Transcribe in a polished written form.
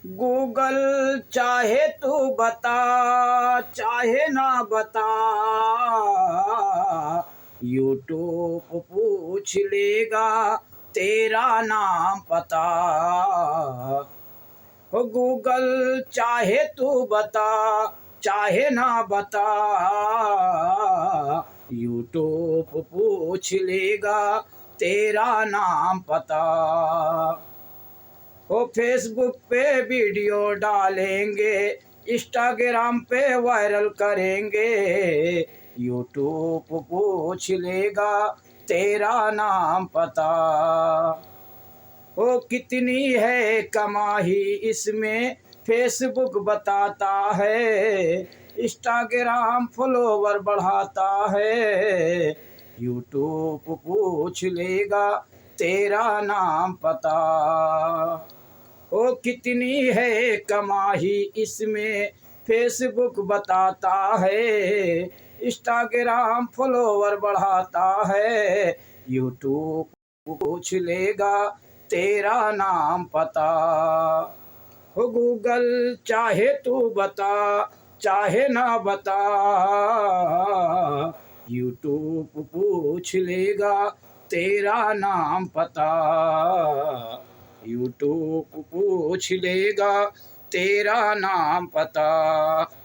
Google चाहे तू बता चाहे ना बता, यूट्यूब पूछ लेगा तेरा नाम पता। हो गूगल चाहे तू बता चाहे ना बता, यूट्यूब पूछ लेगा तेरा नाम पता। वो फेसबुक पे वीडियो डालेंगे, इंस्टाग्राम पे वायरल करेंगे, यूट्यूब पूछ लेगा तेरा नाम पता। वो कितनी है कमाई इसमें फेसबुक बताता है, इंस्टाग्राम फॉलोवर बढ़ाता है, यूट्यूब पूछ लेगा तेरा नाम पता। ओ कितनी है कमाई इसमें फेसबुक बताता है, इंस्टाग्राम फॉलोवर बढ़ाता है, यूट्यूब पूछ लेगा तेरा नाम पता। हो गूगल चाहे तू बता चाहे ना बता, यूट्यूब पूछ लेगा तेरा नाम पता। यूट्यूब पूछ लेगा तेरा नाम पता।